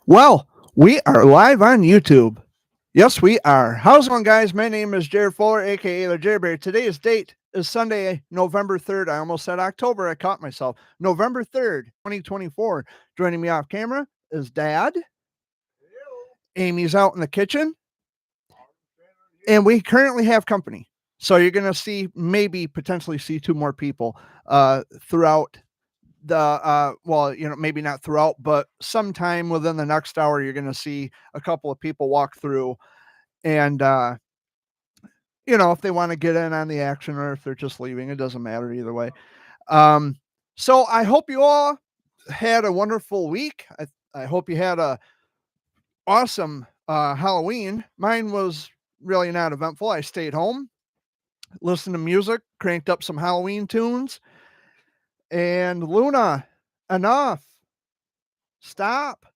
Well, we are live on YouTube. Yes, we are. How's it going, guys? My name is Jared Fuller, aka the Jerry. Today's date is Sunday, November 3rd. I almost said October. I caught myself. November 3rd, 2024. Joining me off camera is Dad. Amy's out in the kitchen. And we currently have company. So you're going to see, maybe potentially see two more people throughout the maybe not throughout, but sometime within the next hour you're going to see a couple of people walk through, and if they want to get in on the action or if they're just leaving, it doesn't matter either way. So I hope you all had a wonderful week. I hope you had a awesome Halloween. Mine was really not eventful. I stayed home, listened to music, cranked up some Halloween tunes. And Luna, enough. Stop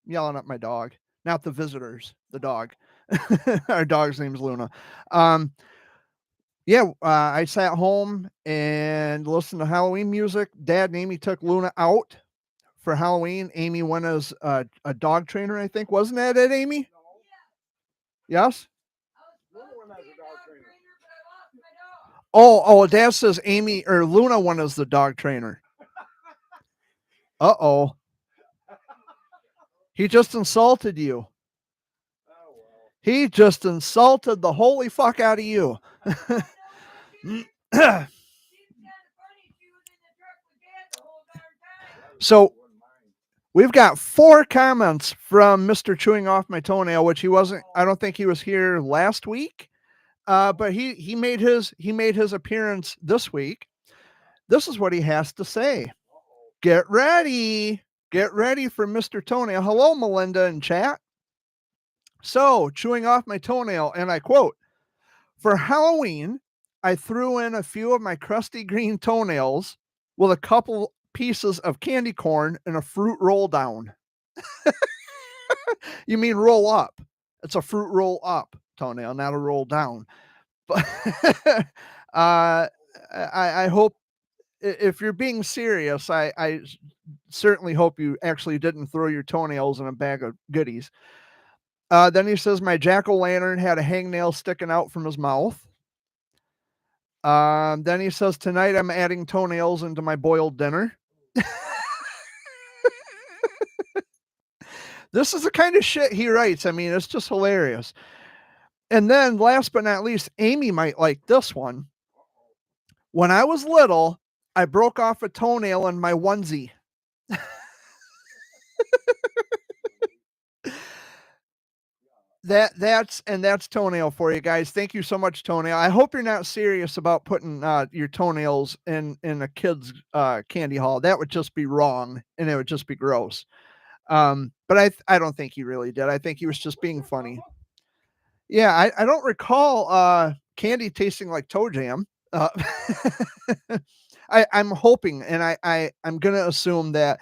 yelling at my dog. Not the visitors, the dog. Our dog's name's Luna. I sat home and listened to Halloween music. Dad and Amy took Luna out for Halloween. Amy went as a dog trainer, I think. Wasn't that it, Amy? Yes? Oh, Dad says Amy or Luna went as the dog trainer. Uh-oh. He just insulted you. He just insulted the holy fuck out of you. So we've got 4 comments from Mr. Chewing Off My Toenail, which he wasn't. I don't think he was here last week, but he made his appearance this week. This is what he has to say. Get ready for Mr. Toenail. Hello, Melinda in chat. So, chewing off my toenail, and I quote, "For Halloween, I threw in a few of my crusty green toenails with a couple pieces of candy corn and a fruit roll down." You mean roll up? It's a fruit roll up toenail, not a roll down. But I hope, if you're being serious, I certainly hope you actually didn't throw your toenails in a bag of goodies. Then he says, my jack-o'-lantern had a hangnail sticking out from his mouth. Then he says, tonight I'm adding toenails into my boiled dinner. This is the kind of shit he writes. I mean, it's just hilarious. And then last but not least, Amy might like this one. When I was little, I broke off a toenail in my onesie. That's toenail for you guys. Thank you so much, Toenail. I hope you're not serious about putting your toenails in a kid's candy haul. That would just be wrong, and it would just be gross. But I don't think he really did. I think he was just being funny. Yeah, I don't recall candy tasting like toe jam. I'm hoping, and I'm gonna assume that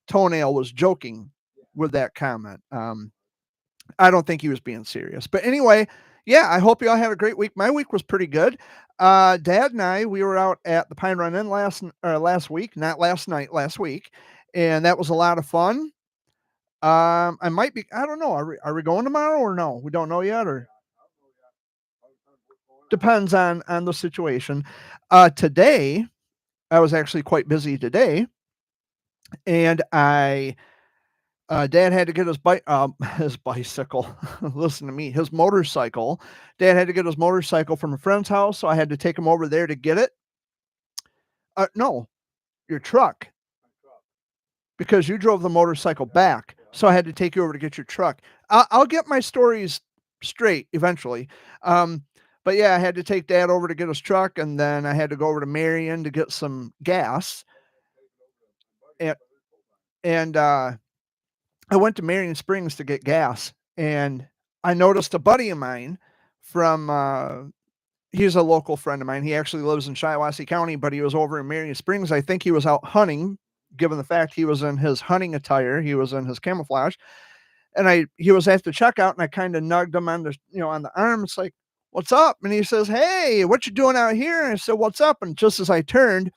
Toenail was joking with that comment. I don't think he was being serious. But anyway, yeah, I hope you all had a great week. My week was pretty good. Dad and I, we were out at the Pine Run Inn last week, not last night, last week, and that was a lot of fun. I don't know. Are we going tomorrow or no? We don't know yet, or depends on the situation. Today, I was actually quite busy today, and Dad had to get his bicycle. Listen to me, his motorcycle. Dad had to get his motorcycle from a friend's house, so I had to take him over there to get it. No, your truck, because you drove the motorcycle back, so I had to take you over to get your truck. I'll get my stories straight eventually. But yeah, I had to take Dad over to get his truck, and then I had to go over to Marion to get some gas. And I went to Marion Springs to get gas, and I noticed a buddy of mine from, he's a local friend of mine. He actually lives in Shiawassee County, but he was over in Marion Springs. I think he was out hunting, given the fact he was in his hunting attire. He was in his camouflage. And he was at the checkout, and I kind of nugged him on the arm. It's like, what's up? And he says, hey, what you doing out here? And I said, what's up? And just as I turned,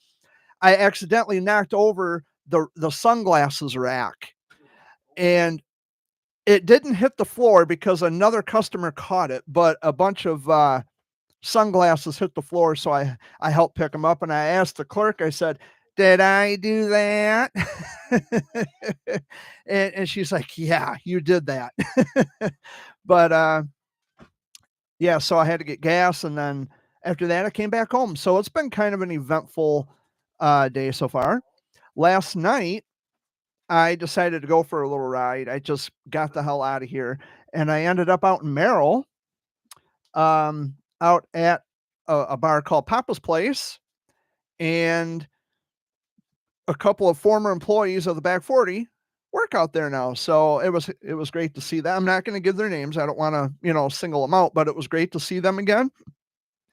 I accidentally knocked over the sunglasses rack, and it didn't hit the floor because another customer caught it, but a bunch of sunglasses hit the floor, so I helped pick them up, and I asked the clerk, I said, "Did I do that?" And she's like, "Yeah, you did that." But yeah, so I had to get gas, and then after that, I came back home. So it's been kind of an eventful day so far. Last night, I decided to go for a little ride. I just got the hell out of here, and I ended up out in Merrill, out at a bar called Papa's Place, and a couple of former employees of the Back 40 work out there now. So it was great to see them. I'm not going to give their names. I don't want to, single them out, but it was great to see them again.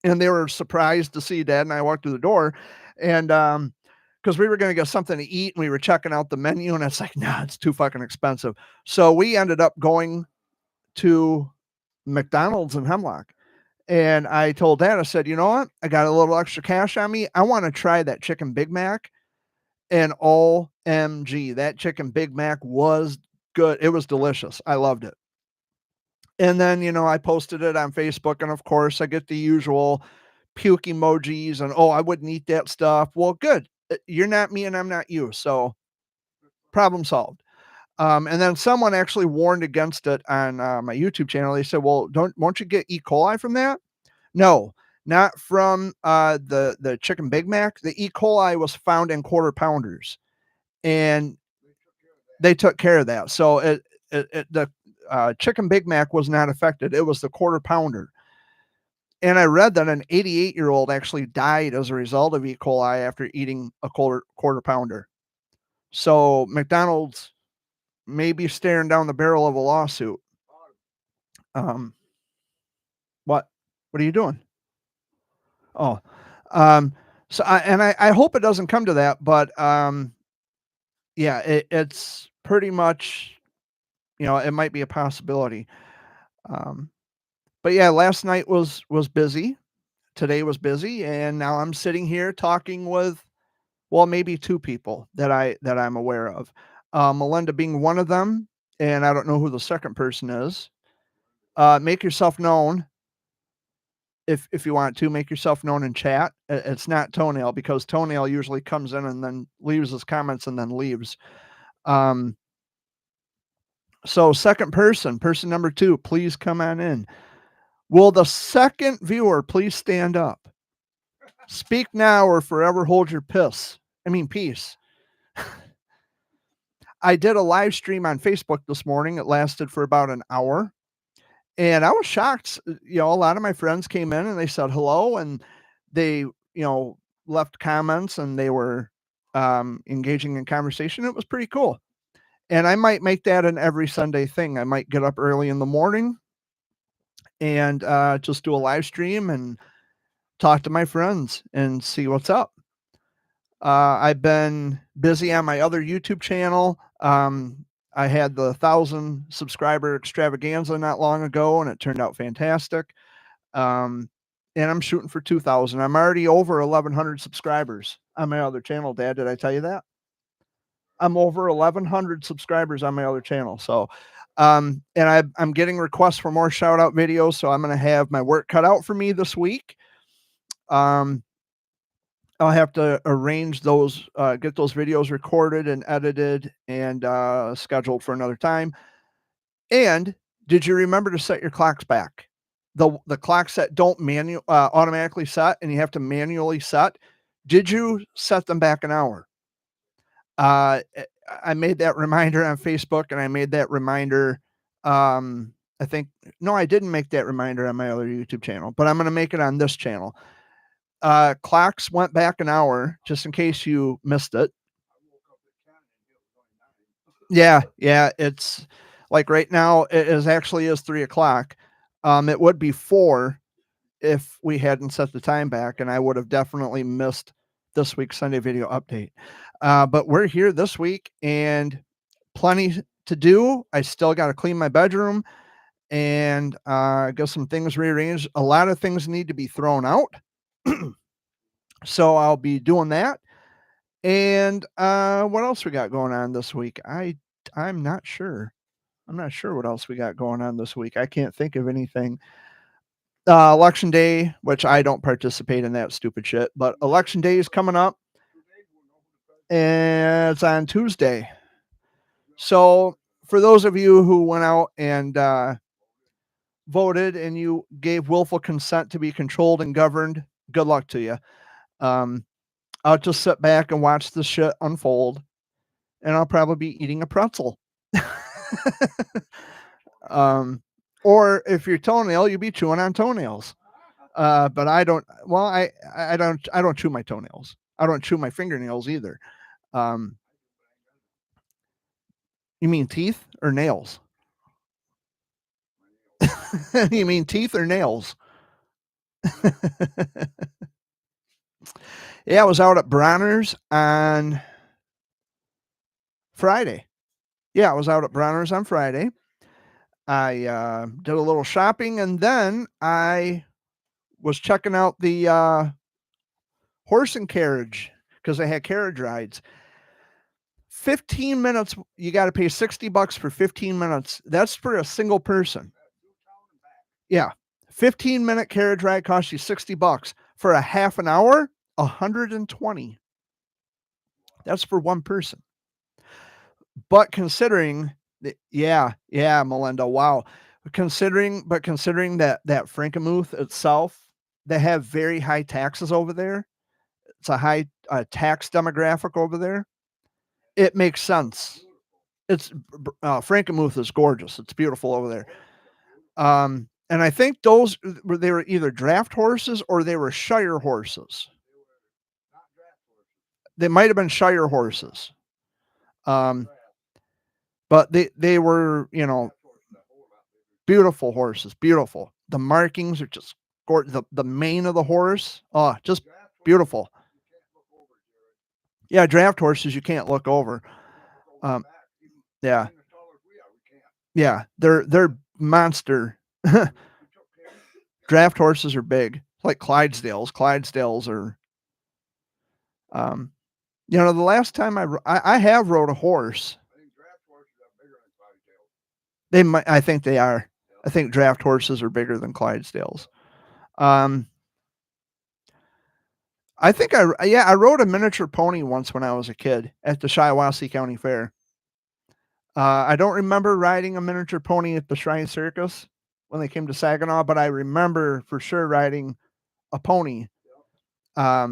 And they were surprised to see Dad and I walked through the door, and because we were going to get something to eat, and we were checking out the menu, and it's like, nah, it's too fucking expensive. So we ended up going to McDonald's in Hemlock. And I told Dad, I said, you know what? I got a little extra cash on me. I want to try that chicken Big Mac. And OMG, that chicken Big Mac was good. It was delicious. I loved it. And then, I posted it on Facebook, and of course, I get the usual puke emojis and, oh, I wouldn't eat that stuff. Well, good. You're not me and I'm not you. So problem solved. And then someone actually warned against it on my YouTube channel. They said, well, won't you get E. coli from that? No, not from the chicken Big Mac. The E. coli was found in quarter pounders, and they took care of that. So the chicken Big Mac was not affected. It was the quarter pounder. And I read that an 88-year-old actually died as a result of E. coli after eating a quarter pounder. So McDonald's may be staring down the barrel of a lawsuit. What are you doing? Oh, so I hope it doesn't come to that, but yeah, it's pretty much, it might be a possibility. But yeah, last night was busy. Today was busy, and now I'm sitting here talking with, well, maybe two people that I'm aware of. Melinda being one of them, and I don't know who the second person is. Make yourself known. If you want to, make yourself known in chat. It's not Toenail, because Toenail usually comes in and then leaves his comments and then leaves. So second person number 2, please come on in. Will the second viewer please stand up? Speak now or forever hold your peace. I did a live stream on Facebook this morning. It lasted for about an hour. And I was shocked. A lot of my friends came in and they said hello, and they, left comments, and they were engaging in conversation. It was pretty cool. And I might make that an every Sunday thing. I might get up early in the morning and just do a live stream and talk to my friends and see what's up. I've been busy on my other YouTube channel. I had the 1,000 subscriber extravaganza not long ago, and it turned out fantastic. And I'm shooting for 2,000. I'm already over 1,100 subscribers on my other channel. Dad, did I tell you that? I'm over 1,100 subscribers on my other channel. So, and I'm getting requests for more shout out videos. So I'm going to have my work cut out for me this week. I'll have to arrange those, get those videos recorded and edited and scheduled for another time. And did you remember to set your clocks back? The clocks that don't automatically set, and you have to manually set. Did you set them back an hour? I made that reminder on Facebook, and I made that reminder. I didn't make that reminder on my other YouTube channel, but I'm going to make it on this channel. Clocks went back an hour, just in case you missed it. Yeah. It's like right now it is 3:00. It would be 4 if we hadn't set the time back, and I would have definitely missed this week's Sunday video update. But we're here this week, and plenty to do. I still got to clean my bedroom and get some things rearranged. A lot of things need to be thrown out. So I'll be doing that. And what else we got going on this week? I'm not sure. I'm not sure what else we got going on this week. I can't think of anything. Election day, which I don't participate in that stupid shit, but election day is coming up, and it's on Tuesday. So for those of you who went out and voted and you gave willful consent to be controlled and governed, good luck to you. I'll just sit back and watch this shit unfold, and I'll probably be eating a pretzel. Or if you're toenail, you'll be chewing on toenails. But I don't. Well, I don't chew my toenails. I don't chew my fingernails either. You mean teeth or nails? You mean teeth or nails? Yeah, I was out at Bronner's on Friday. Yeah, I was out at Bronner's on Friday. I did a little shopping, and then I was checking out the horse and carriage because they had carriage rides. 15 minutes, you got to pay $60 for 15 minutes. That's for a single person. Yeah. 15-minute carriage ride costs you $60. For a half an hour, $120. That's for one person. But considering Melinda, wow. Considering that Frankenmuth itself, they have very high taxes over there. It's a high tax demographic over there. It makes sense. It's Frankenmuth is gorgeous. It's beautiful over there. And I think they were either draft horses or they were Shire horses. They might have been Shire horses. But they were, beautiful horses, beautiful. The markings are just gorgeous. The mane of the horse, just beautiful. Yeah, draft horses you can't look over. Yeah. Yeah, they're monster. Draft horses are big, like Clydesdales. Clydesdales are, the last time I have rode a horse. They might. I think they are. I think draft horses are bigger than Clydesdales. I think I rode a miniature pony once when I was a kid at the Shiawassee County Fair. I don't remember riding a miniature pony at the Shrine Circus when they came to Saginaw, but I remember for sure riding a pony, a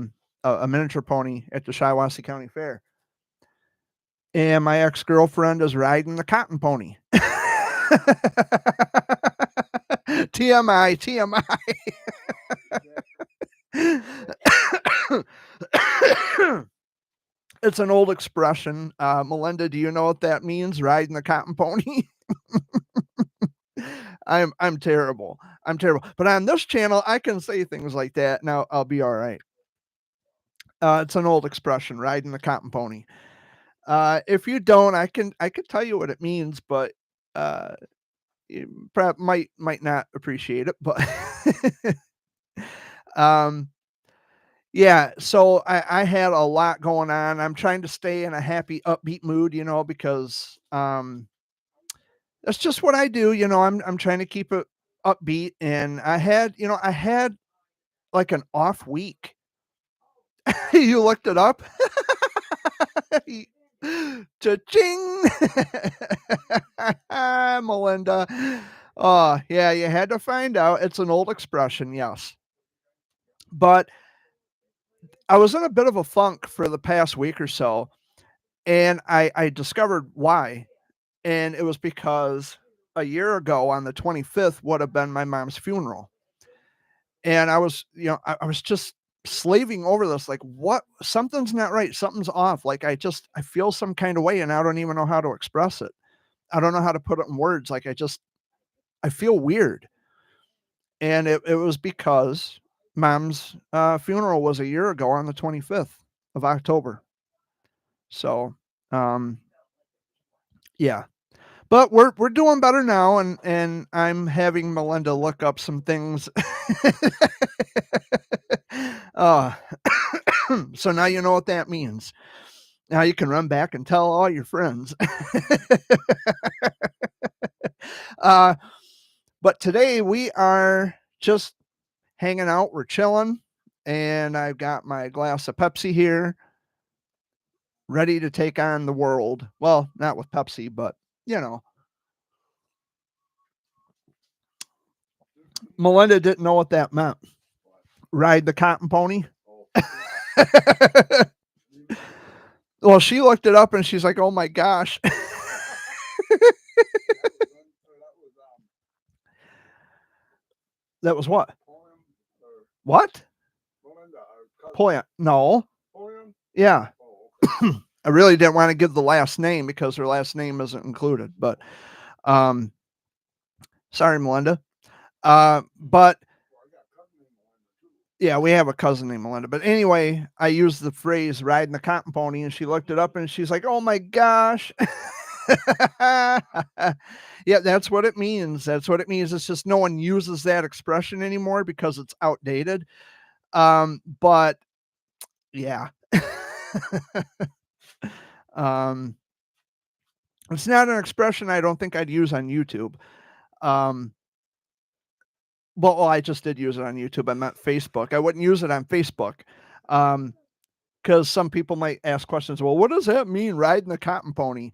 miniature pony at the Shiawassee County Fair. And my ex-girlfriend is riding the cotton pony. TMI, TMI. It's an old expression. Melinda, do you know what that means? Riding the cotton pony? I'm terrible. I'm terrible. But on this channel, I can say things like that. Now I'll be all right. It's an old expression, riding the cotton pony. If you don't, I could tell you what it means, but you probably might not appreciate it. But yeah, so I had a lot going on. I'm trying to stay in a happy, upbeat mood, because that's just what I do. I'm trying to keep it upbeat, and I had like an off week. You looked it up? Cha-ching! Melinda. Oh, yeah, you had to find out. It's an old expression, yes. But I was in a bit of a funk for the past week or so, and I discovered why. And it was because a year ago on the 25th would have been my mom's funeral. And I was, I was just slaving over this, like, what? Something's not right. Something's off. Like, I feel some kind of way, and I don't even know how to express it. I don't know how to put it in words. Like, I feel weird. And it was because mom's funeral was a year ago on the 25th of October. So, yeah. But we're doing better now, and I'm having Melinda look up some things. So now you know what that means. Now you can run back and tell all your friends. But today we are just hanging out. We're chilling. And I've got my glass of Pepsi here, ready to take on the world. Well, not with Pepsi, but you know. Melinda didn't know what that meant. Ride the cotton pony. Well, she looked it up and she's like, "Oh my gosh." That was what? What? Poem. No. Yeah. I really didn't want to give the last name because her last name isn't included, but sorry, Melinda. But yeah, we have a cousin named Melinda. But anyway, I used the phrase riding the cotton pony and she looked it up and she's like, "Oh my gosh." Yeah, that's what it means. That's what it means. It's just no one uses that expression anymore because it's outdated. But yeah. It's not an expression I don't think I'd use on YouTube. Well, I just did use it on YouTube. I meant Facebook. I wouldn't use it on Facebook. Because some people might ask questions. Well, what does that mean, riding the cotton pony?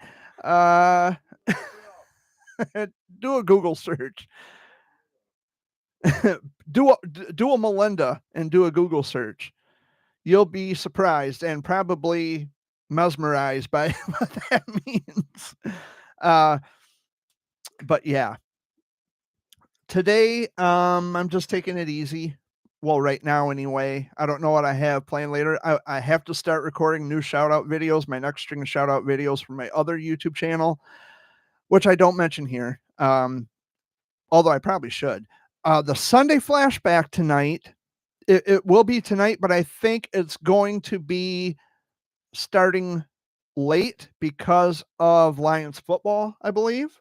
Do a Google search. do a Melinda and do a Google search. You'll be surprised and probably mesmerized by what that means. But yeah. Today, I'm just taking it easy. Well, right now anyway. I don't know what I have planned later. I have to start recording new shout out videos, my next string of shout out videos for my other YouTube channel, which I don't mention here. Although I probably should. The Sunday flashback tonight, it will be tonight, but I think it's going to be starting late because of Lions football, I believe.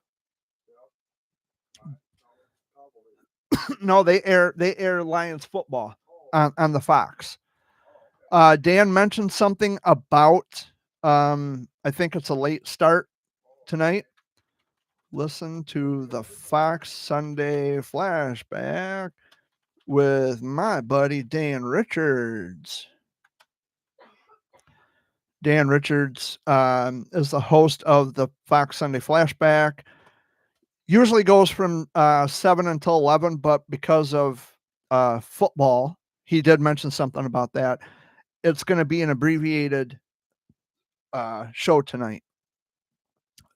No, they air Lions football on the Fox. Dan mentioned something about I think it's a late start tonight. Listen to the Fox Sunday flashback with my buddy Dan Richards. Dan Richards is the host of the Fox Sunday flashback. Usually goes from 7 until 11, but because of football, he did mention something about that. It's going to be an abbreviated show tonight.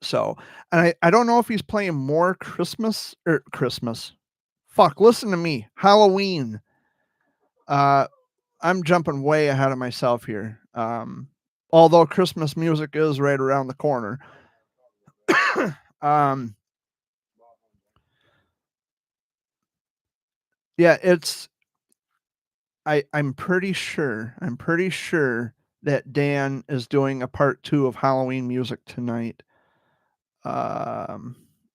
So, and I don't know if he's playing more Christmas. Fuck, listen to me. Halloween. I'm jumping way ahead of myself here. Although Christmas music is right around the corner. Yeah, it's I'm pretty sure that Dan is doing a part 2 of Halloween music tonight. I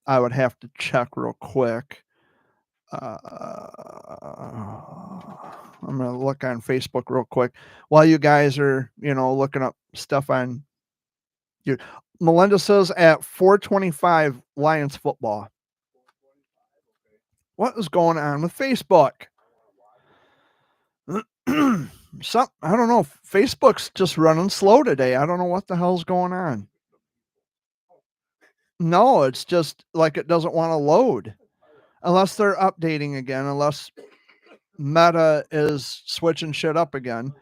would have to check real quick. I'm gonna look on Facebook real quick while you guys are, looking up stuff on your. Melinda says at 4:25 Lions football. What is going on with Facebook? I don't know. Facebook's just running slow today. I don't know what the hell's going on. No, it's just like it doesn't want to load unless they're updating again, unless Meta is switching shit up again.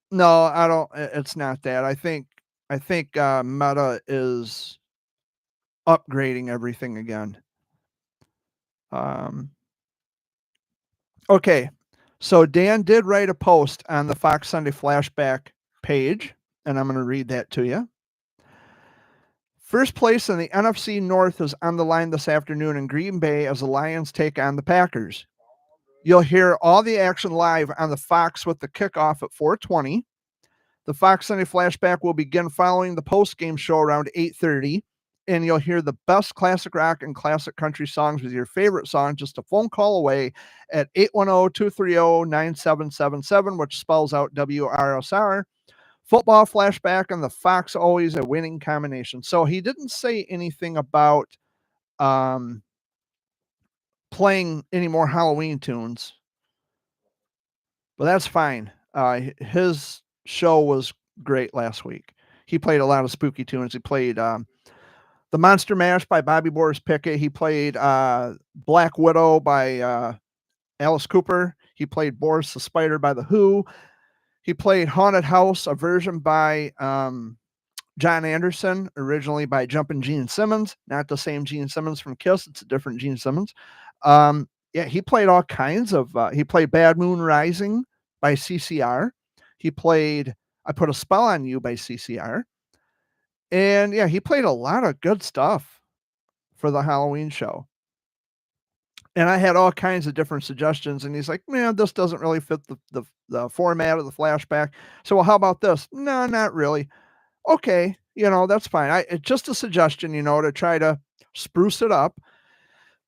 No, I don't. It's not that. I think Meta is upgrading everything again. Okay, so Dan did write a post on the Fox Sunday Flashback page, and I'm going to read that to you. First place in the NFC North is on the line this afternoon in Green Bay as the Lions take on the Packers. You'll hear all the action live on the Fox with the kickoff at 4:20. The Fox Sunday Flashback will begin following the post-game show around 8:30. and you'll hear the best classic rock and classic country songs with your favorite song just a phone call away at 810-230-9777, which spells out WRSR. Football flashback and the Fox always a winning combination. So he didn't say anything about playing any more Halloween tunes, but that's fine. His show was great last week. He played a lot of spooky tunes. He played The Monster Mash by Bobby Boris Pickett. He played Black Widow by Alice Cooper. He played Boris the Spider by The Who. He played Haunted House, a version by John Anderson, originally by Jumpin' Gene Simmons. Not the same Gene Simmons from Kiss. It's a different Gene Simmons. Yeah, he played all kinds of, he played Bad Moon Rising by CCR. He played I Put a Spell on You by CCR. And yeah, he played a lot of good stuff for the Halloween show. And I had all kinds of different suggestions, and he's like, man, this doesn't really fit the format of the flashback. So, well, how about this? No, not really. Okay, that's fine. It's just a suggestion, to try to spruce it up.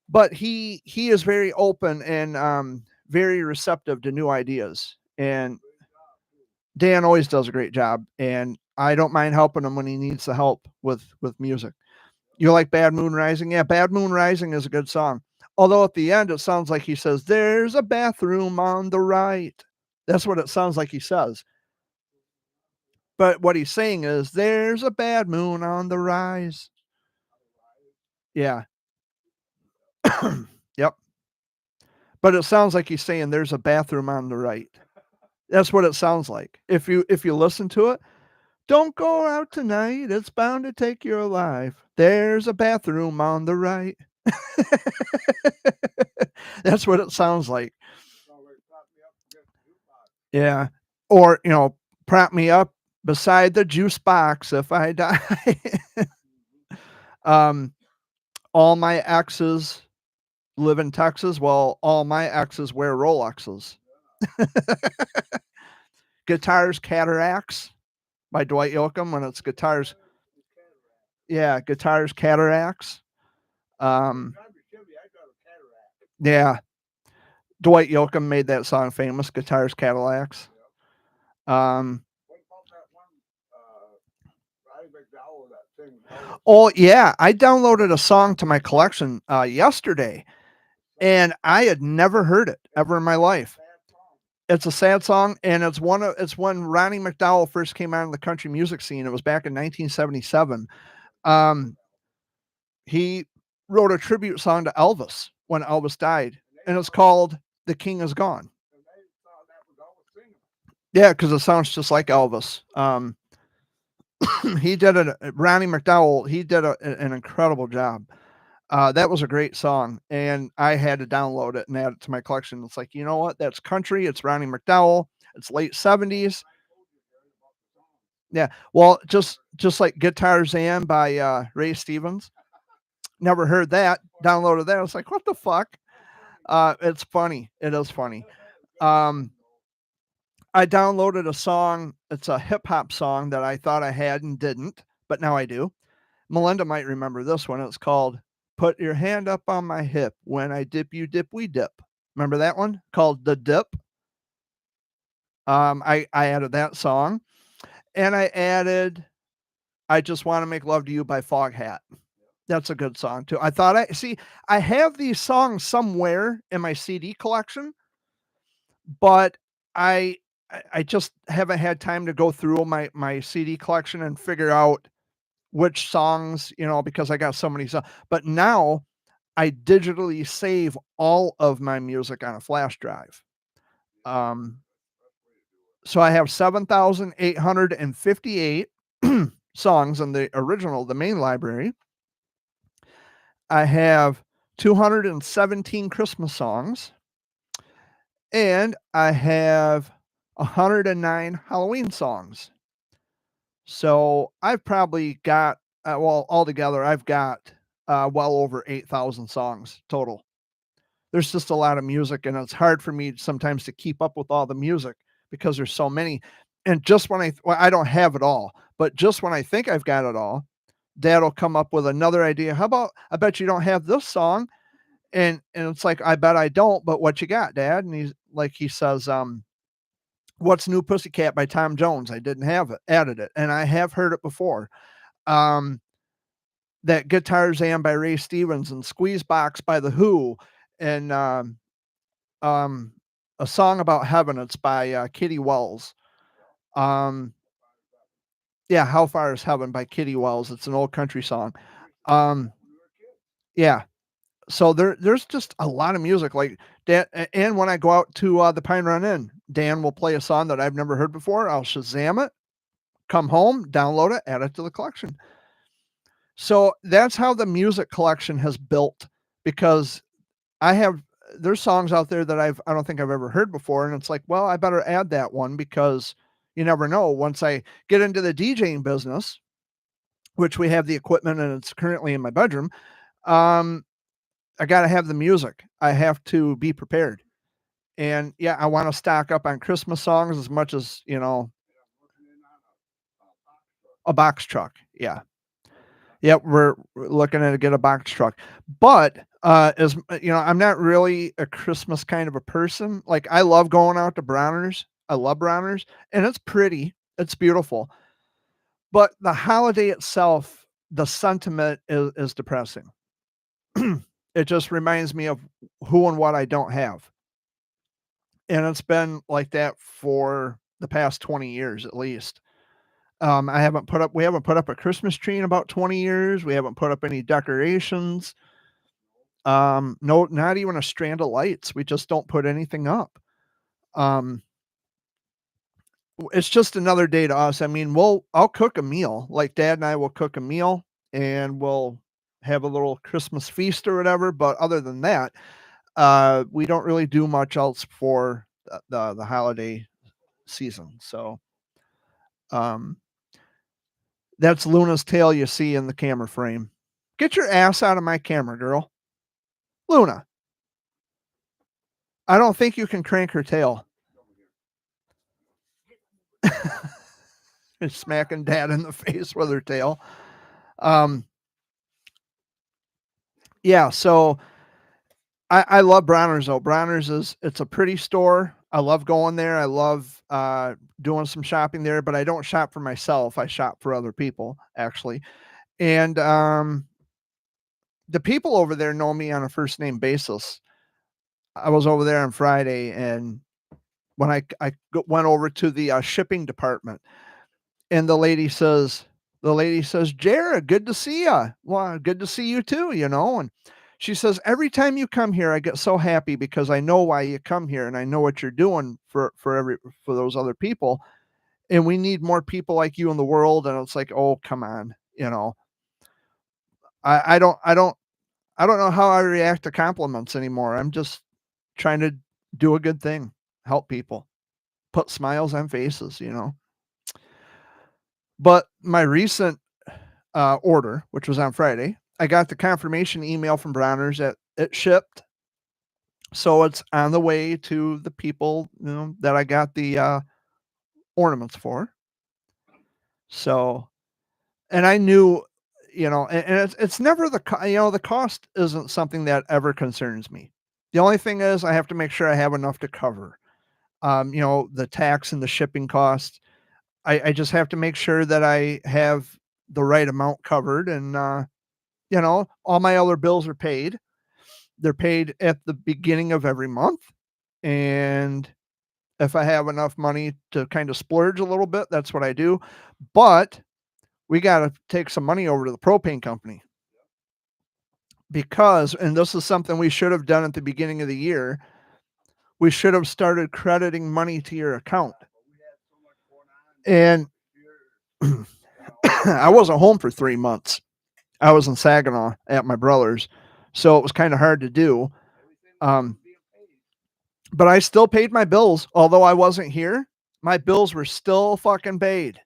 But he is very open and very receptive to new ideas. And Dan always does a great job, and I don't mind helping him when he needs the help with music. You like Bad Moon Rising? Yeah, Bad Moon Rising is a good song. Although at the end it sounds like he says, "There's a bathroom on the right." That's what it sounds like he says. But what he's saying is, "There's a bad moon on the rise." Yeah. Yep. But it sounds like he's saying, "There's a bathroom on the right." That's what it sounds like. If you listen to it, "Don't go out tonight, it's bound to take your life. There's a bathroom on the right." That's what it sounds like. Yeah. Or, prop me up beside the juice box if I die. All my exes live in Texas. Well, all my exes wear Rolexes. Guitars Cataracts by Dwight Yoakam, when it's guitars. Yeah, Guitars Cataracts. Yeah. Dwight Yoakam made that song famous, Guitars Cadillacs. Oh yeah, I downloaded a song to my collection yesterday, and I had never heard it ever in my life. It's a sad song, and it's when Ronnie McDowell first came out in the country music scene. It was back in 1977. He wrote a tribute song to Elvis when Elvis died, and it's called "The King Is Gone." Yeah, because it sounds just like Elvis. He did it. Ronnie McDowell. He did an incredible job. That was a great song, and I had to download it and add it to my collection. It's like, you know what? That's country. It's Ronnie McDowell. It's late 70s. Yeah. Well, just like Guitar Zan by Ray Stevens. Never heard that. Downloaded that. I was like, what the fuck? It's funny. It is funny. I downloaded a song. It's a hip hop song that I thought I had and didn't, but now I do. Melinda might remember this one. It's called "Put Your Hand Up on My Hip. When I dip, you dip, we dip." Remember that one? Called "The Dip." I added that song, and I added "I Just Want to Make Love to You" by Foghat. That's a good song too. I have these songs somewhere in my CD collection, but I just haven't had time to go through my CD collection and figure out which songs, because I got so many songs. But now I digitally save all of my music on a flash drive. So I have 7,858 songs in the main library. I have 217 Christmas songs, and I have 109 Halloween songs. So I've probably got, altogether, I've got well over 8,000 songs total. There's just a lot of music, and it's hard for me sometimes to keep up with all the music because there's so many. And just when I don't have it all, but just when I think I've got it all, Dad will come up with another idea. How about, I bet you don't have this song. And it's like, I bet I don't, but what you got, Dad? And he says, What's New Pussycat by Tom Jones? I didn't have it, added it, and I have heard it before. Um, that Guitar Zam by Ray Stevens and Squeeze Box by The Who, and um, a song about heaven. It's by Kitty Wells. Um, yeah, How Far Is Heaven by Kitty Wells. It's an old country song. Um, yeah. So there's just a lot of music like Dan, and when I go out to the Pine Run Inn, Dan will play a song that I've never heard before. I'll Shazam it, come home, download it, add it to the collection. So that's how the music collection has built, because I have there's songs out there that I don't think I've ever heard before, and it's like, well, I better add that one because you never know. Once I get into the DJing business, which we have the equipment and it's currently in my bedroom, um, I got to have the music. I have to be prepared. And yeah, I want to stock up on Christmas songs as much as, a box truck. Yeah. Yep, we're looking at get a box truck. But I'm not really a Christmas kind of a person. Like I love going out to Browners. I love Browners, and it's pretty. It's beautiful. But the holiday itself, the sentiment is depressing. It just reminds me of who and what I don't have. And it's been like that for the past 20 years at least. We haven't put up a Christmas tree in about 20 years. We haven't put up any decorations. No, not even a strand of lights. We just don't put anything up. Um, it's just another day to us. I mean, I'll cook a meal. Like Dad and I will cook a meal and we'll have a little Christmas feast or whatever. But other than that, we don't really do much else for the holiday season. So, um, that's Luna's tail you see in the camera frame. Get your ass out of my camera, girl. Luna, I don't think you can crank her tail. Smacking Dad in the face with her tail. Um, yeah, so I love Browners though. Browners it's a pretty store. I love going there. I love doing some shopping there, but I don't shop for myself. I shop for other people actually. And the people over there know me on a first name basis. I was over there on Friday, and when went over to the shipping department, and the lady says, Jared, good to see you. Well, good to see you too, And she says, every time you come here, I get so happy because I know why you come here and I know what you're doing for those other people. And we need more people like you in the world. And it's like, oh, come on. I don't know how I react to compliments anymore. I'm just trying to do a good thing, help people, put smiles on faces. But my recent order, which was on Friday, I got the confirmation email from Browners that it shipped. So it's on the way to the people, that I got the ornaments for. So, and I knew, and it's never the cost isn't something that ever concerns me. The only thing is I have to make sure I have enough to cover, the tax and the shipping costs. I just have to make sure that I have the right amount covered, and all my other bills are paid. They're paid at the beginning of every month, and if I have enough money to kind of splurge a little bit, that's what I do. But we got to take some money over to the propane company, because, and this is something we should have done at the beginning of the year, we should have started crediting money to your account. And I wasn't home for 3 months. I was in Saginaw at my brother's, so it was kind of hard to do. But I still paid my bills, although I wasn't here. My bills were still fucking paid.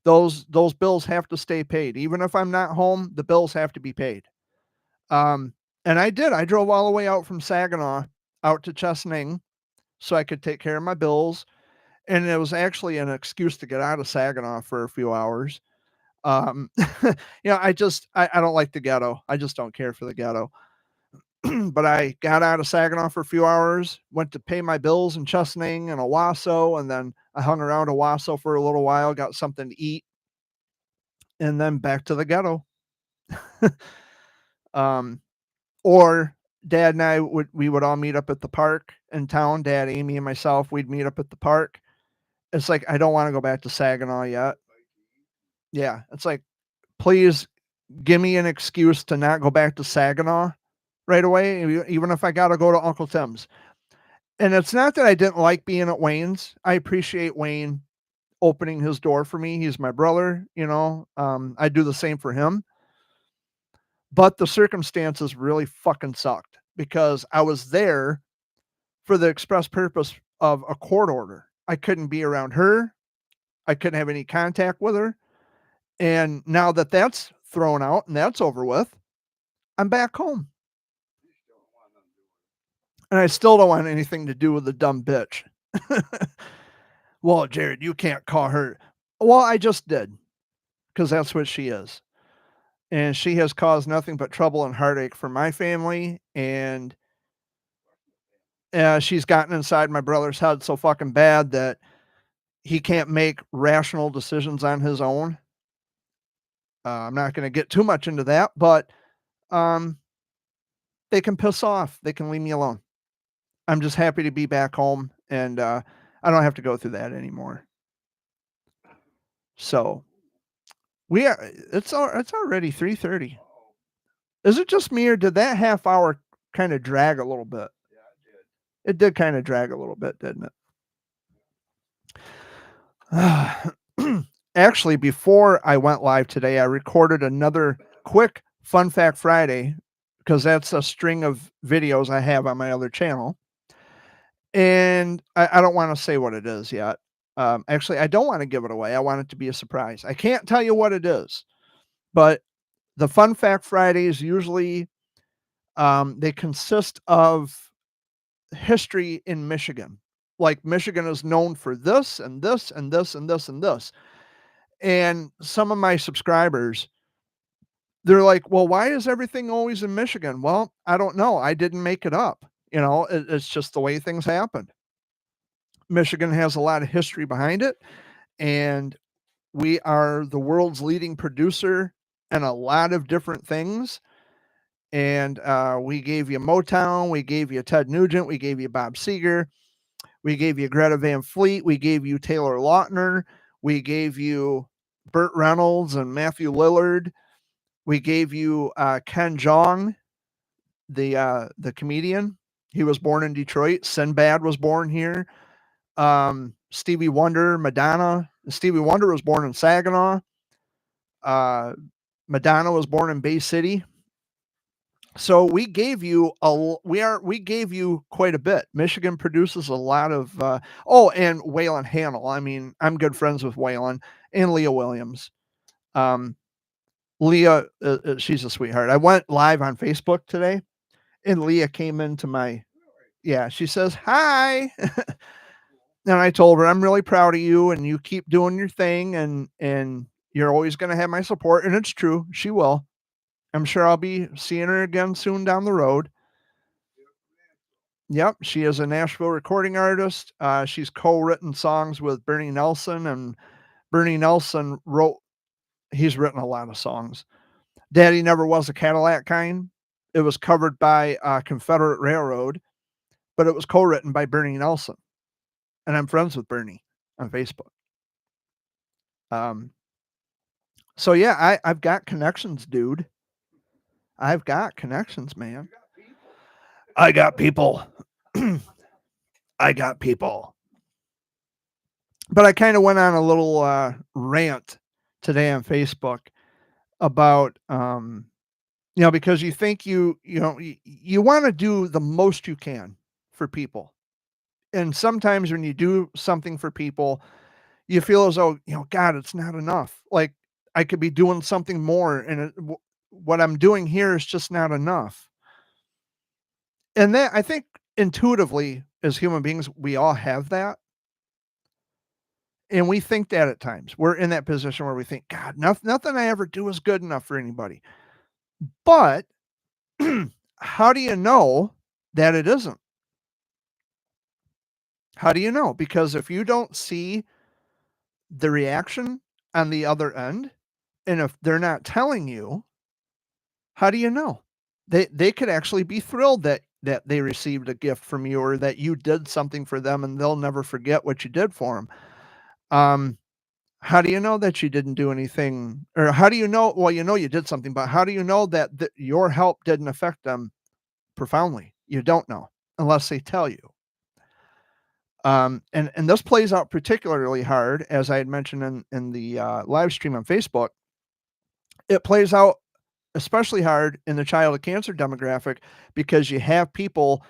Those bills have to stay paid, even if I'm not home. The bills have to be paid. And I did. I drove all the way out from Saginaw out to Chesaning so I could take care of my bills. And it was actually an excuse to get out of Saginaw for a few hours. I don't like the ghetto. I just don't care for the ghetto. But I got out of Saginaw for a few hours, went to pay my bills in Chesaning and Owasso, and then I hung around Owasso for a little while, got something to eat, and then back to the ghetto. um, or Dad and we would all meet up at the park in town. Dad, Amy, and myself, we'd meet up at the park. It's like I don't want to go back to Saginaw yet. Yeah, it's like please give me an excuse to not go back to Saginaw right away, even if I got to go to Uncle Tim's. And it's not that I didn't like being at Wayne's. I appreciate Wayne opening his door for me. He's my brother, I do the same for him. But the circumstances really fucking sucked because I was there for the express purpose of a court order. I couldn't be around her. I couldn't have any contact with her. And now that that's thrown out and that's over with, I'm back home. And I still don't want anything to do with the dumb bitch. Well, Jared, you can't call her. Well, I just did because that's what she is. And she has caused nothing but trouble and heartache for my family. And she's gotten inside my brother's head so fucking bad that he can't make rational decisions on his own. I'm not going to get too much into that, but they can piss off. They can leave me alone. I'm just happy to be back home, and I don't have to go through that anymore. So it's already 3:30. Is it just me, or did that half hour kind of drag a little bit? Yeah, it did kind of drag a little bit, didn't it? Actually, before I went live today, I recorded another quick Fun Fact Friday because that's a string of videos I have on my other channel. And I don't want to say what it is yet. Actually, I don't want to give it away. I want it to be a surprise. I can't tell you what it is, but the Fun Fact Fridays usually they consist of history in Michigan. Like Michigan is known for this and this and this and this and this. And some of my subscribers, they're like, well, why is everything always in Michigan? Well, I don't know. I didn't make it up. It's just the way things happened. Michigan has a lot of history behind it, and we are the world's leading producer in a lot of different things. And we gave you Motown, we gave you Ted Nugent, we gave you Bob Seger, we gave you Greta Van Fleet, we gave you Taylor Lautner, we gave you Burt Reynolds and Matthew Lillard, we gave you Ken Jeong, the comedian. He was born in Detroit. Sinbad was born here. Stevie Wonder, Madonna. Stevie Wonder was born in Saginaw. Madonna was born in Bay City. So we gave you quite a bit. Michigan produces a lot of and Waylon Hanel. I mean, I'm good friends with Waylon and Leah Williams. Leah, she's a sweetheart. I went live on Facebook today, and Leah came into she says hi. And I told her, I'm really proud of you and you keep doing your thing and you're always going to have my support. And it's true. She will. I'm sure I'll be seeing her again soon down the road. Yep. She is a Nashville recording artist. She's co-written songs with Bernie Nelson, and Bernie Nelson he's written a lot of songs. Daddy Never Was a Cadillac Kind. It was covered by Confederate Railroad, but it was co-written by Bernie Nelson. And I'm friends with Bernie on Facebook. So yeah, I've got connections, dude. I've got connections, man. I got people. I got people. But I kind of went on a little rant today on Facebook about because you think you want to do the most you can for people. And sometimes when you do something for people, you feel as though, God, it's not enough. Like I could be doing something more, and what I'm doing here is just not enough. And that, I think intuitively as human beings, we all have that. And we think that at times. We're in that position where we think, God, nothing I ever do is good enough for anybody. But how do you know that it isn't? How do you know? Because if you don't see the reaction on the other end, and if they're not telling you, how do you know? They could actually be thrilled that they received a gift from you or that you did something for them and they'll never forget what you did for them. Um, how do you know that you didn't do anything, or how do you know, well, you know you did something, but how do you know that your help didn't affect them profoundly? You don't know unless they tell you. And this plays out particularly hard, as I had mentioned in the live stream on Facebook. It plays out especially hard in the child of cancer demographic because you have people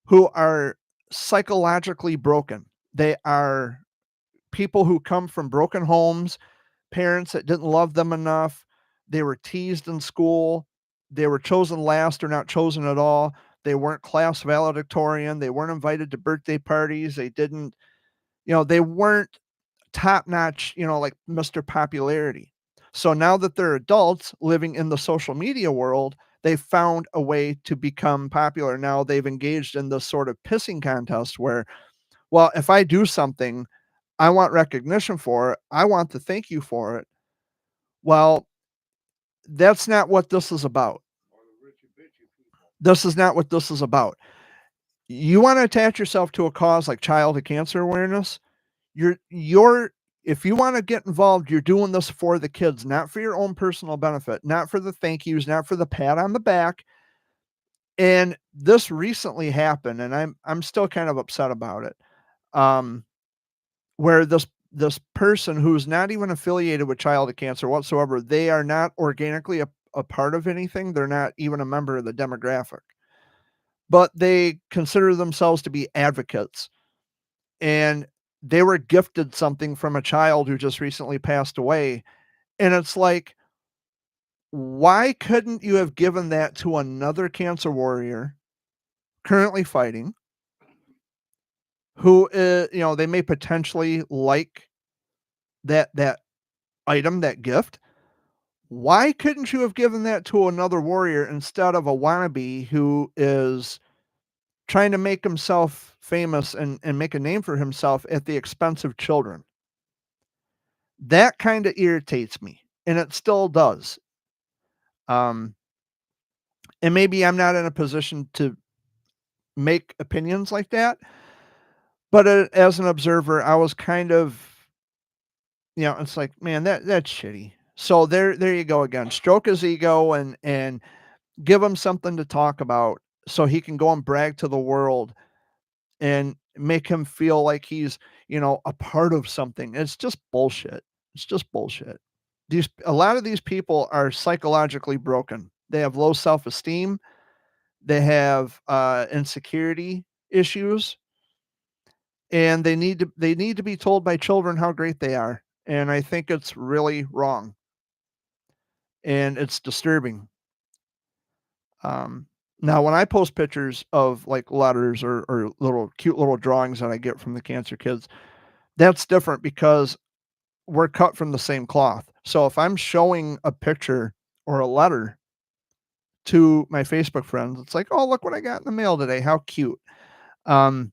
who are psychologically broken. They are people who come from broken homes, parents that didn't love them enough. They were teased in school. They were chosen last or not chosen at all. They weren't class valedictorian. They weren't invited to birthday parties. They didn't, they weren't top notch, like Mr. Popularity. So now that they're adults living in the social media world, they found a way to become popular. Now they've engaged in this sort of pissing contest where, well, if I do something, I want recognition for it. I want to thank you for it. Well, that's not what this is about. This is not what this is about. You want to attach yourself to a cause like childhood cancer awareness. You're if you want to get involved, you're doing this for the kids, not for your own personal benefit, not for the thank yous, not for the pat on the back. And this recently happened, and I'm still kind of upset about it. Um, where this person who's not even affiliated with childhood cancer whatsoever, they are not organically a part of anything. They're not even a member of the demographic, but they consider themselves to be advocates. And they were gifted something from a child who just recently passed away. And it's like, why couldn't you have given that to another cancer warrior currently fighting who, they may potentially like that item, that gift? Why couldn't you have given that to another warrior instead of a wannabe who is trying to make himself famous and make a name for himself at the expense of children? That kind of irritates me, and it still does. Um, and maybe I'm not in a position to make opinions like that, but as an observer, I was kind of, it's like, man, that's shitty. So there you go again. Stroke his ego and give him something to talk about so he can go and brag to the world and make him feel like he's, a part of something. It's just bullshit. It's just bullshit. A lot of these people are psychologically broken. They have low self-esteem. They have insecurity issues, and they need to be told by children how great they are. And I think it's really wrong, and it's disturbing. Um, Now, when I post pictures of like letters or little cute little drawings that I get from the cancer kids, that's different because we're cut from the same cloth. So if I'm showing a picture or a letter to my Facebook friends, it's like, oh, look what I got in the mail today. How cute. Um,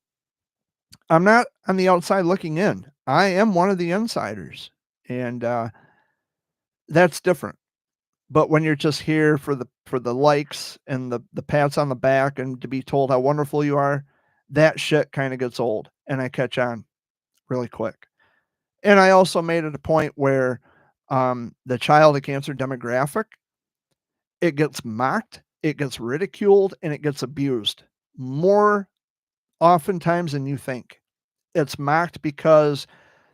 I'm not on the outside looking in. I am one of the insiders. And that's different. But when you're just here for the likes and the pats on the back and to be told how wonderful you are, that shit kind of gets old and I catch on really quick. And I also made it a point where the child of cancer demographic, it gets mocked, it gets ridiculed, and it gets abused more oftentimes than you think. It's mocked because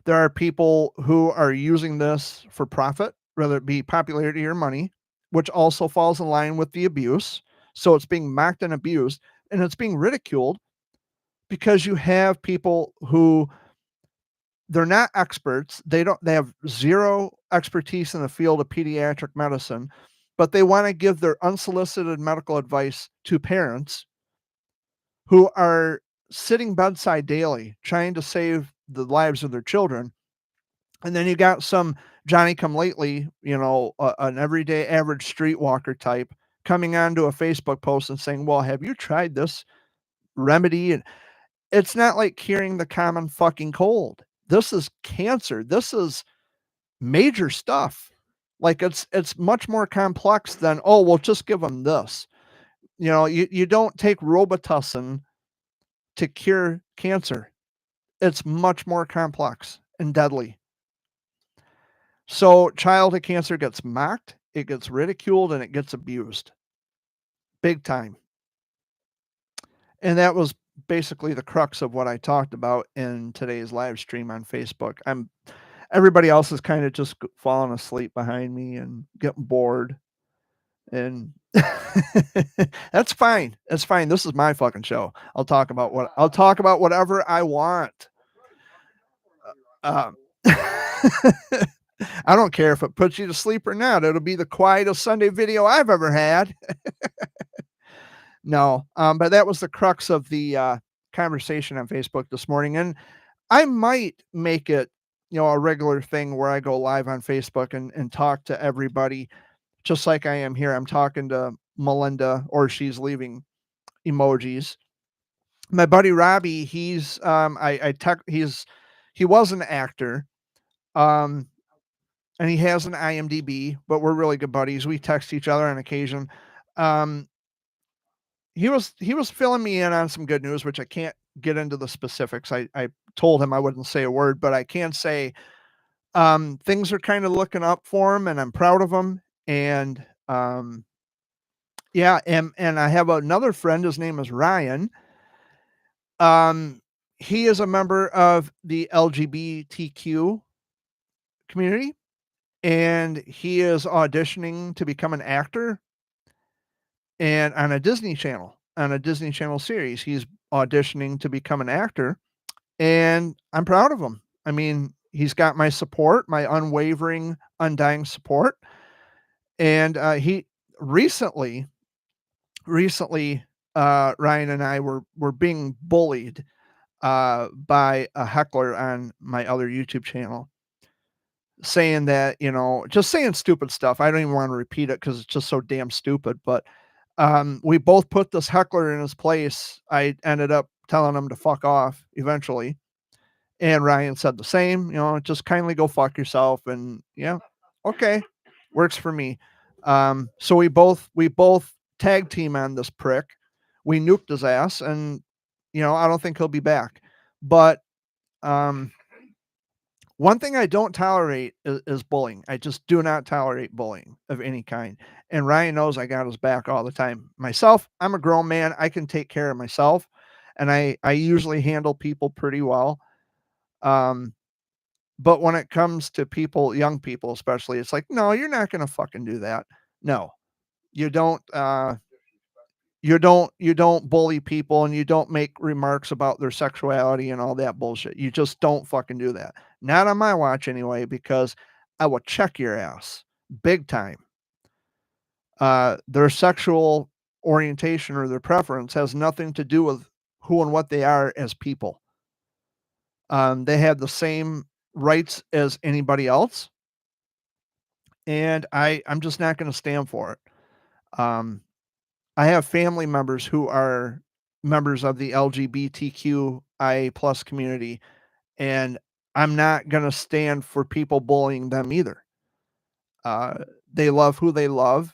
there are people who are using this for profit, whether it be popularity or money, which also falls in line with the abuse. So it's being mocked and abused, and it's being ridiculed because you have people who they're not experts. They have zero expertise in the field of pediatric medicine, but they want to give their unsolicited medical advice to parents who are sitting bedside daily trying to save the lives of their children, And then you got some Johnny come lately, an everyday average streetwalker type coming onto a Facebook post and saying, "Well, have you tried this remedy?" And it's not like curing the common fucking cold. This is cancer. This is major stuff. Like it's much more complex than, oh, well, just give them this. You don't take Robitussin to cure cancer. It's much more complex and deadly. So childhood cancer gets mocked, it gets ridiculed, and it gets abused. Big time. And that was basically the crux of what I talked about in today's live stream on Facebook. Everybody else is kind of just falling asleep behind me and getting bored. And that's fine. That's fine. This is my fucking show. I'll talk about whatever I want. I don't care if it puts you to sleep or not. It'll be the quietest Sunday video I've ever had. No, but that was the crux of the conversation on Facebook this morning. And I might make it, a regular thing where I go live on Facebook and talk to everybody, just like I am here. I'm talking to Melinda, or she's leaving emojis. My buddy Robbie, he's he was an actor. And he has an IMDb, but we're really good buddies. We text each other on occasion. He was filling me in on some good news, which I can't get into the specifics. I told him I wouldn't say a word, but I can say things are kind of looking up for him, and I'm proud of him. And yeah, and I have another friend. His name is Ryan. He is a member of the LGBTQ community, and he is auditioning to become an actor. And on a Disney Channel series, he's auditioning to become an actor, and I'm proud of him. I mean, he's got my support, my unwavering, undying support. And he recently, Ryan and I were being bullied by a heckler on my other YouTube channel, saying that, just saying stupid stuff. I don't even want to repeat it because it's just so damn stupid. But we both put this heckler in his place. I ended up telling him to fuck off eventually. And Ryan said the same, just kindly go fuck yourself. And yeah, okay, works for me. So we both tag team on this prick. We nuked his ass, and I don't think he'll be back. But one thing I don't tolerate is bullying. I just do not tolerate bullying of any kind. And Ryan knows I got his back all the time. Myself, I'm a grown man. I can take care of myself, and I usually handle people pretty well. But when it comes to people, young people especially, it's like, no, you're not going to fucking do that. No, you don't. You don't bully people, and you don't make remarks about their sexuality and all that bullshit. You just don't fucking do that. Not on my watch anyway, because I will check your ass big time. Their sexual orientation or their preference has nothing to do with who and what they are as people. They have the same rights as anybody else, and I'm just not going to stand for it. I have family members who are members of the LGBTQIA plus community, and I'm not going to stand for people bullying them either. They love who they love,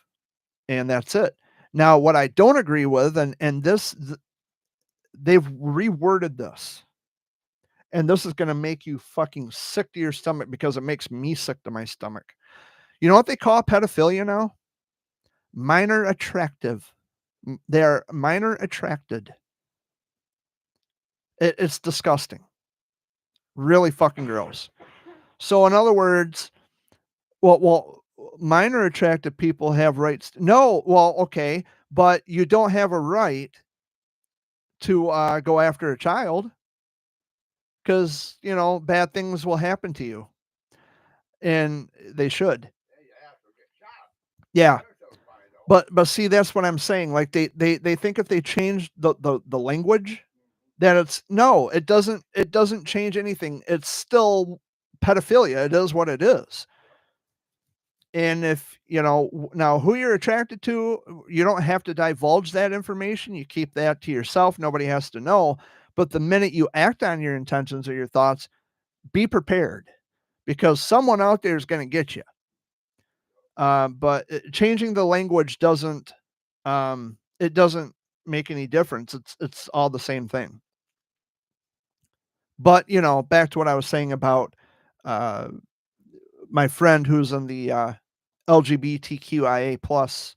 and that's it. Now, what I don't agree with, and they've reworded this, and this is going to make you fucking sick to your stomach because it makes me sick to my stomach. You know what they call pedophilia now? Minor attractive. They are minor attracted. It's disgusting. Really fucking gross. So in other words, well, minor attracted people have rights. No, well, okay, but you don't have a right to go after a child because, bad things will happen to you. And they should. Yeah. But see, that's what I'm saying. Like they think if they change the language, that it doesn't change anything. It's still pedophilia. It is what it is. And if, now who you're attracted to, you don't have to divulge that information. You keep that to yourself. Nobody has to know. But the minute you act on your intentions or your thoughts, be prepared, because someone out there is going to get you. But changing the language doesn't, it doesn't make any difference. It's all the same thing. But, back to what I was saying about my friend who's in the LGBTQIA plus,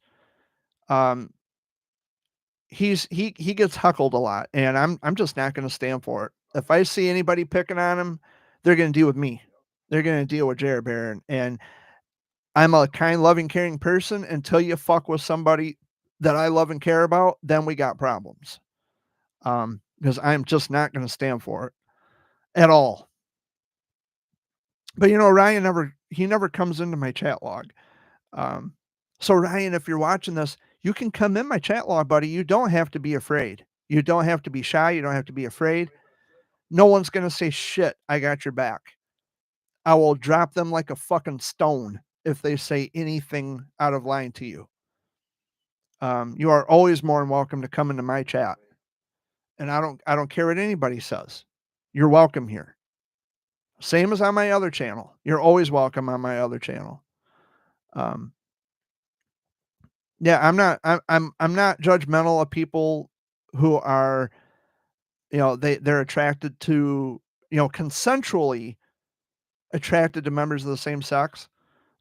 he gets heckled a lot, and I'm just not going to stand for it. If I see anybody picking on him, they're going to deal with me. They're going to deal with Jared Barron. And I'm a kind, loving, caring person. Until you fuck with somebody that I love and care about, then we got problems. Because I'm just not going to stand for it at all. But Ryan never comes into my chat log. So Ryan, if you're watching this, you can come in my chat log, buddy. You don't have to be afraid. You don't have to be shy. You don't have to be afraid. No one's going to say shit. I got your back. I will drop them like a fucking stone if they say anything out of line to you. You are always more than welcome to come into my chat. And I don't care what anybody says. You're welcome here. Same as on my other channel. You're always welcome on my other channel. Yeah, I'm not judgmental of people who are, they're attracted to, consensually attracted to members of the same sex,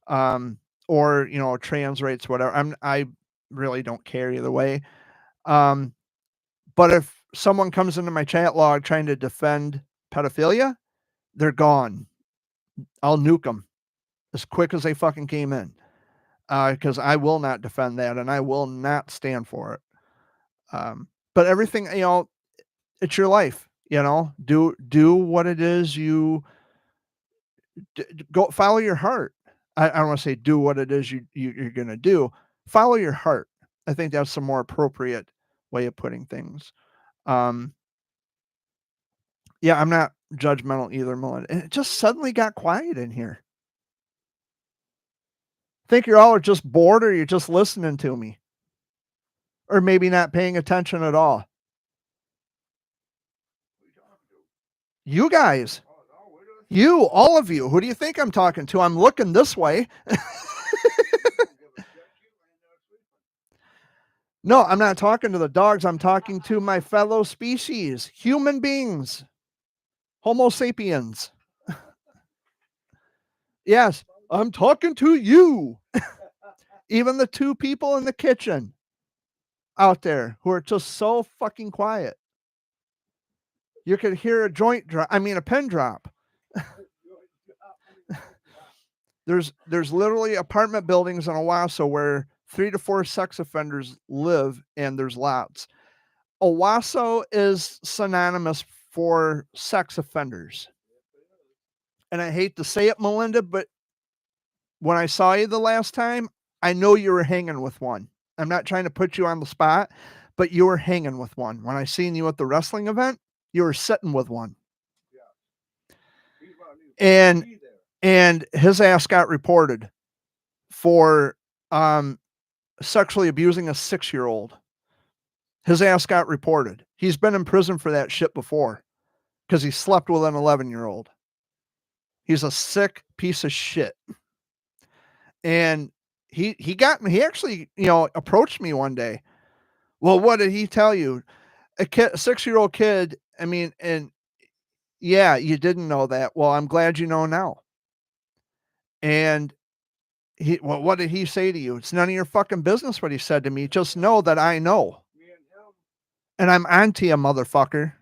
or, trans rates, whatever. I really don't care either way. But if someone comes into my chat log trying to defend pedophilia, they're gone. I'll nuke them as quick as they fucking came in. Because I will not defend that, and I will not stand for it. But everything, it's your life, do what it is you go follow your heart. I don't want to say do what it is you're going to do. Follow your heart. I think that's a more appropriate way of putting things. Yeah, I'm not judgmental either, Melinda. And it just suddenly got quiet in here. Think you all are just bored, or you're just listening to me, or maybe not paying attention at all. You guys, all of you, who do you think I'm talking to? I'm looking this way. No, I'm not talking to the dogs. I'm talking to my fellow species, human beings, Homo sapiens. Yes, I'm talking to you. Even the two people in the kitchen out there who are just so fucking quiet. You could hear a a pin drop. There's literally apartment buildings in Owasso where 3 to 4 sex offenders live, and there's lots. Owasso is synonymous for sex offenders. And I hate to say it, Melinda, but when I saw you the last time, I know you were hanging with one. I'm not trying to put you on the spot, but you were hanging with one. When I seen you at the wrestling event, you were sitting with one. And his ass got reported for sexually abusing a 6-year-old. His ass got reported. He's been in prison for that shit before because he slept with an 11-year-old. He's a sick piece of shit. And he actually, approached me one day. Well, what did he tell you? A 6-year-old kid. I mean, and yeah, you didn't know that. Well, I'm glad you know now. And what did he say to you? It's none of your fucking business what he said to me. Just know that I know. And I'm onto you, motherfucker.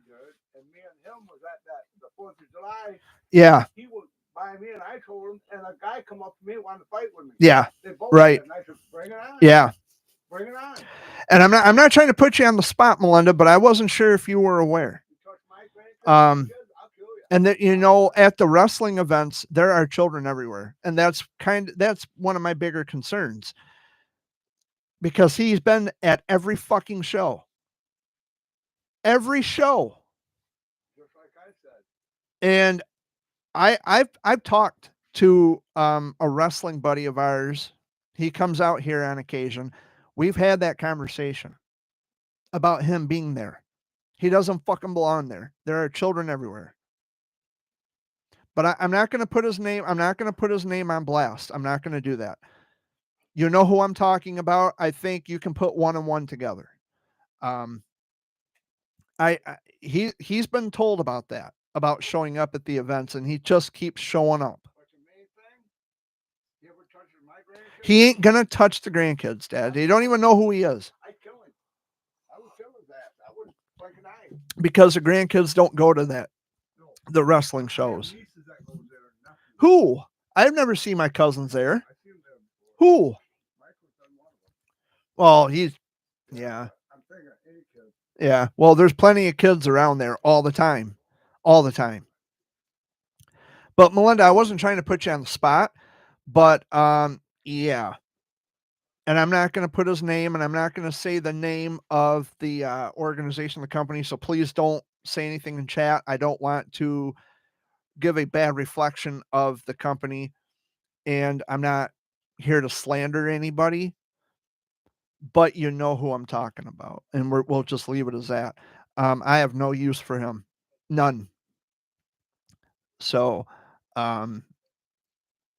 And me and him was at the 4th of July. Yeah. He was by me, and I told him, and a guy come up to me and wanted to fight with me. Yeah. They both right. Did, and I said, bring it on. Yeah. Bring it on. And I'm not trying to put you on the spot, Melinda, but I wasn't sure if you were aware. I'll kill you. And that, at the wrestling events, there are children everywhere. And that's one of my bigger concerns. Because he's been at every fucking show. Every show. Just like I said. And I've talked to a wrestling buddy of ours. He comes out here on occasion. We've had that conversation about him being there. He doesn't fucking belong there. There are children everywhere. But I'm not going to put his name. I'm not going to put his name on blast. I'm not going to do that. You know who I'm talking about. I think you can put one and one together. He's been told about that, about showing up at the events, and he just keeps showing up. But the main thing, you ever touch my grandkids? He ain't gonna touch the grandkids, Dad. They don't even know who he is I kill him. I would kill his ass. I would like an eye. because the grandkids don't go to the wrestling I have shows. nieces that goes there and nothing. Who? I've never seen my cousins there. I seen them there before. Who? Michael's done one of them. Well, he's yeah. I'm thinking any kid. Yeah. Well, there's plenty of kids around there all the time. All the time. But Melinda, I wasn't trying to put you on the spot, but yeah. And I'm not going to put his name, and I'm not going to say the name of the organization, the company. So please don't say anything in chat. I don't want to give a bad reflection of the company, and I'm not here to slander anybody. But you know who I'm talking about, and we'll just leave it as that. I have no use for him, none. So,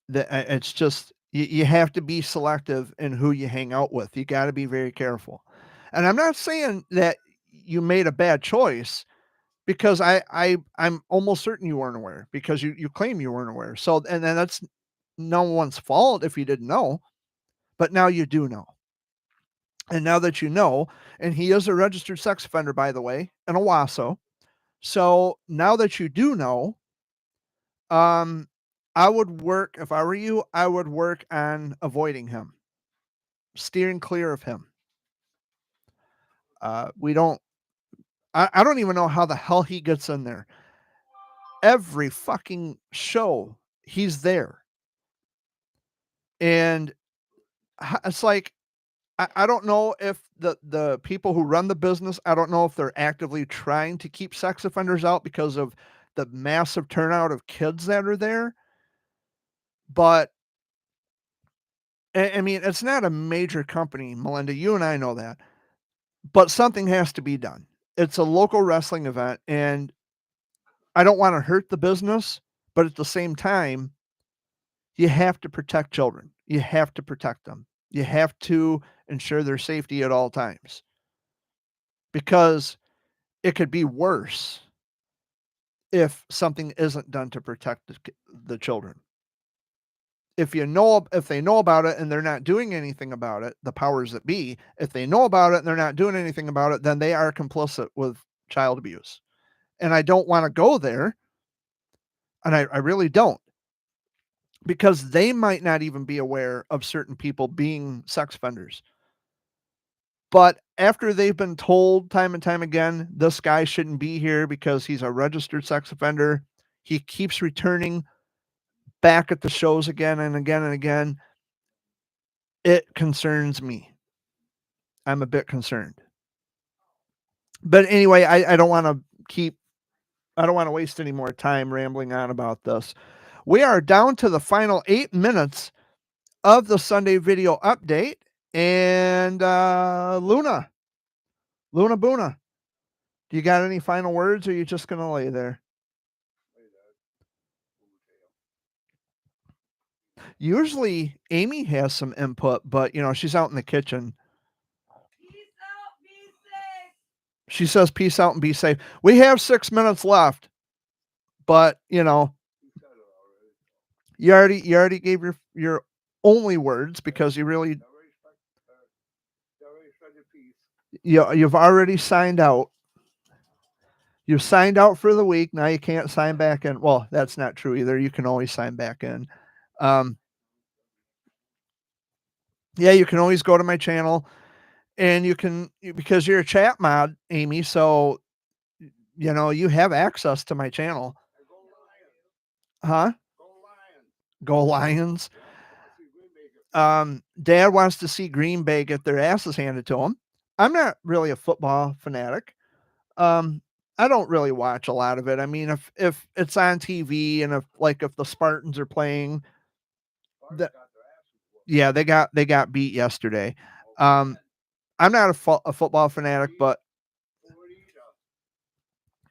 it's just you have to be selective in who you hang out with. You got to be very careful. And I'm not saying that you made a bad choice, because I'm almost certain you weren't aware, because you claim you weren't aware. So, and then that's no one's fault if you didn't know, but now you do know. And now that you know, and he is a registered sex offender, by the way, in Owasso. So now that you do know, I would work, if I were you, I would work on avoiding him, steering clear of him. We don't, I don't even know how the hell he gets in there. Every fucking show, he's there. And it's like, I don't know if the people who run the business, I don't know if they're actively trying to keep sex offenders out because of the massive turnout of kids that are there. But I mean, it's not a major company, Melinda. You and I know that. But something has to be done. It's a local wrestling event, and I don't want to hurt the business, but at the same time, you have to protect children. You have to protect them. You have to ensure their safety at all times, because it could be worse if something isn't done to protect the children. If they know about it and they're not doing anything about it, the powers that be, if they know about it and they're not doing anything about it, then they are complicit with child abuse. And I don't want to go there. And I really don't, because they might not even be aware of certain people being sex offenders. But after they've been told time and time again, this guy shouldn't be here because he's a registered sex offender, he keeps returning back at the shows again and again and again. It concerns me. I'm a bit concerned. But anyway, I don't want to waste any more time rambling on about this. We are down to the final 8 minutes of the Sunday video update. And Luna Boona, do you got any final words, or are you just going to lay there? Usually Amy has some input, but she's out in the kitchen. Peace out, be safe. She says peace out and be safe. We have 6 minutes left, but you already gave your only words, because you really you've already signed out. You signed out for the week. Now you can't sign back in. Well, that's not true either. You can always sign back in. Yeah, you can always go to my channel, and because you're a chat mod, Amy, so you have access to my channel. Huh? Go Lions. Dad wants to see Green Bay get their asses handed to them. I'm not really a football fanatic. I don't really watch a lot of it. I mean, if it's on TV and if the Spartans are playing, the, yeah, they got beat yesterday. I'm not a football fanatic, but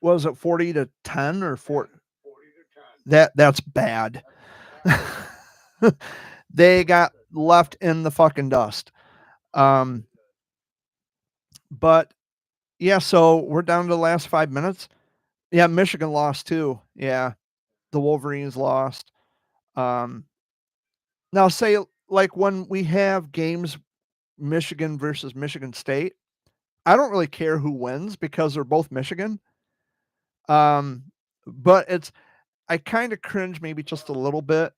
was it 40-10 or 40? That's bad. They got left in the fucking dust. But yeah, so we're down to the last 5 minutes. Yeah, Michigan lost too. Yeah, the Wolverines lost. Now say like when we have games, Michigan versus Michigan State, I don't really care who wins because they're both Michigan. But I kind of cringe maybe just a little bit.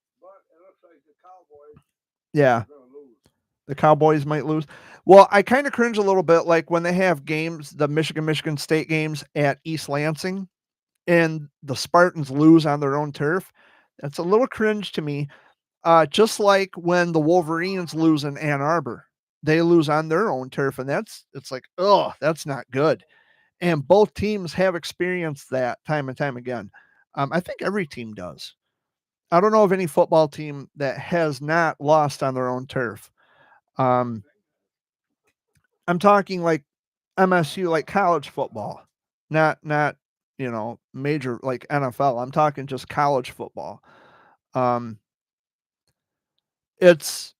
Yeah, the Cowboys might lose. Well, I kind of cringe a little bit like when they have games, the Michigan State games at East Lansing, and the Spartans lose on their own turf. That's a little cringe to me. Just like when the Wolverines lose in Ann Arbor, they lose on their own turf, and it's like, oh, that's not good. And both teams have experienced that time and time again. I think every team does. I don't know of any football team that has not lost on their own turf. Um, I'm talking like MSU, like college football, not major like NFL. I'm talking just college football. Um, it's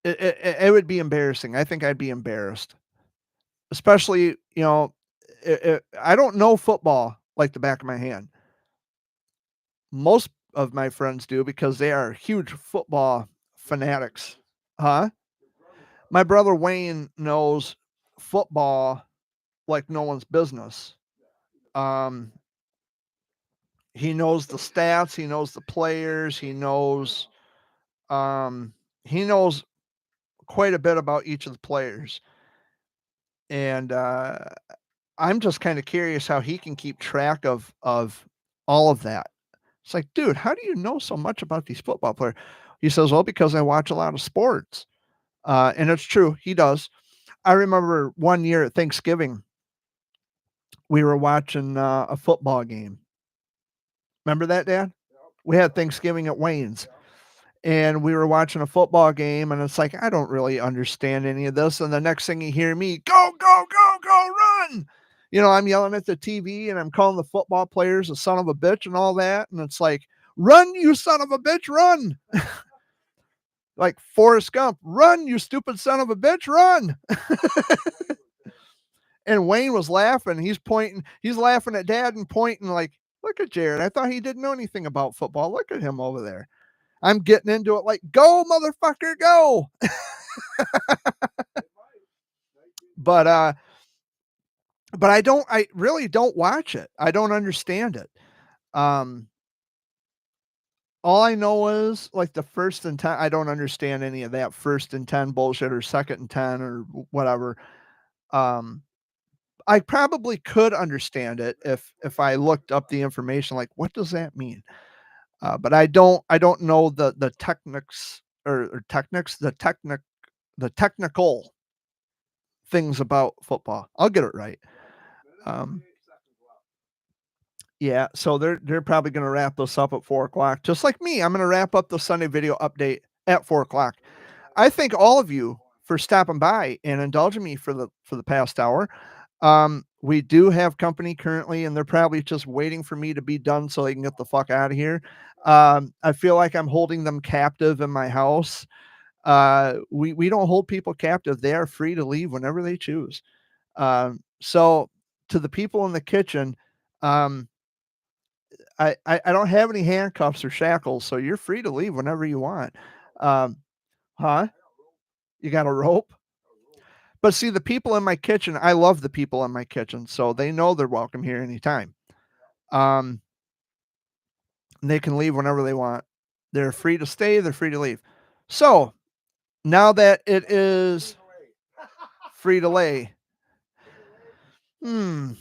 it would be embarrassing. I think I'd be embarrassed, especially I don't know football like the back of my hand. Most of my friends do because they are huge football fanatics. Huh? My brother Wayne knows football like no one's business. Um, he knows the stats, he knows the players, um, he knows quite a bit about each of the players. And I'm just kind of curious how he can keep track of all of that. It's like, dude, how do you know so much about these football players? He says, well, because I watch a lot of sports. And it's true, he does. I remember one year at Thanksgiving, we were watching a football game. Remember that, Dad? We had Thanksgiving at Wayne's, and we were watching a football game, and it's like, I don't really understand any of this. And the next thing you hear me, go, go, go, go, run. I'm yelling at the TV and I'm calling the football players a son of a bitch and all that. And it's like, run, you son of a bitch, run. Like Forrest Gump, run, you stupid son of a bitch, run. And Wayne was laughing. He's laughing at Dad and pointing like, look at Jared. I thought he didn't know anything about football. Look at him over there. I'm getting into it like, go, motherfucker, go. But I really don't watch it. I don't understand it. All I know is like the 1st and 10. I don't understand any of that 1st and 10 bullshit or 2nd and 10 or whatever. I probably could understand it if I looked up the information, like what does that mean? But I don't know the techniques or techniques, the technical things about football. I'll get it right. Yeah, so they're probably going to wrap this up at 4:00, just like me. I'm going to wrap up the Sunday video update at 4:00. I thank all of you for stopping by and indulging me for the past hour. We do have company currently, and they're probably just waiting for me to be done so they can get the fuck out of here. I feel like I'm holding them captive in my house. We don't hold people captive; they are free to leave whenever they choose. So to the people in the kitchen, I don't have any handcuffs or shackles, so you're free to leave whenever you want. Huh? You got a rope? But see, the people in my kitchen, I love the people in my kitchen, so they know they're welcome here anytime. They can leave whenever they want. They're free to stay, they're free to leave. So now that it is free to lay, I'm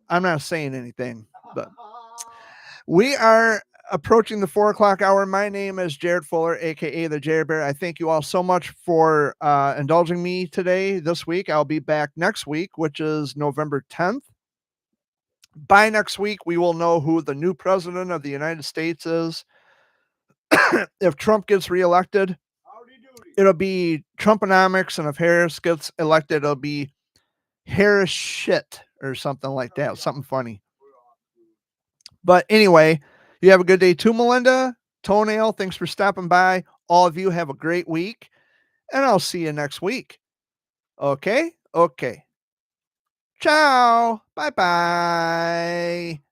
not saying anything, but we are approaching the 4:00 hour. My name is Jared Fuller, aka the Jared Bear. I thank you all so much for indulging me this week. I'll be back next week, which is November 10th. By next week, we will know who the new president of the United States is. If Trump gets reelected, Howdy doody. it'll be Trumponomics, and if Harris gets elected, it'll be Harris shit or something like that, something funny. But anyway, you have a good day too, Melinda. Toenail, thanks for stopping by. All of you have a great week, and I'll see you next week. Okay? Okay. Ciao. Bye-bye.